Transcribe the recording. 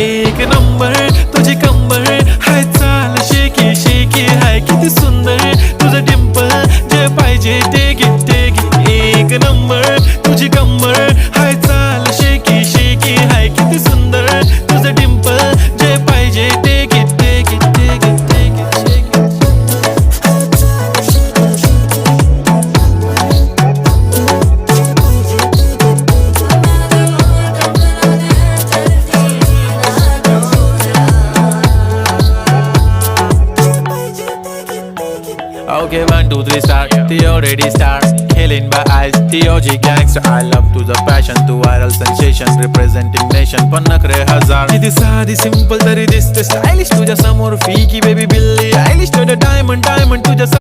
एक नंबर तुझी कंबर हाय चाल शेकी शेकी हाय किती सुंदर तुझं डिंपल जे पाहिजे ते घे एक नंबर तुझी कंबर हाय चाल शेकी शेकी हाय किती सुंदर तुझं डिंपल जे पाहिजे ते घे Okay, 1, 2, 3 start. The already start. Killing by eyes. The OG gangster. I love to the passion, to viral sensation, representing nation. पण नखरे हजार. किती साधी simple तरी दिसते stylish तुझ्या समोर फीकी baby बिल्ली. Stylish to the diamond तुझ्या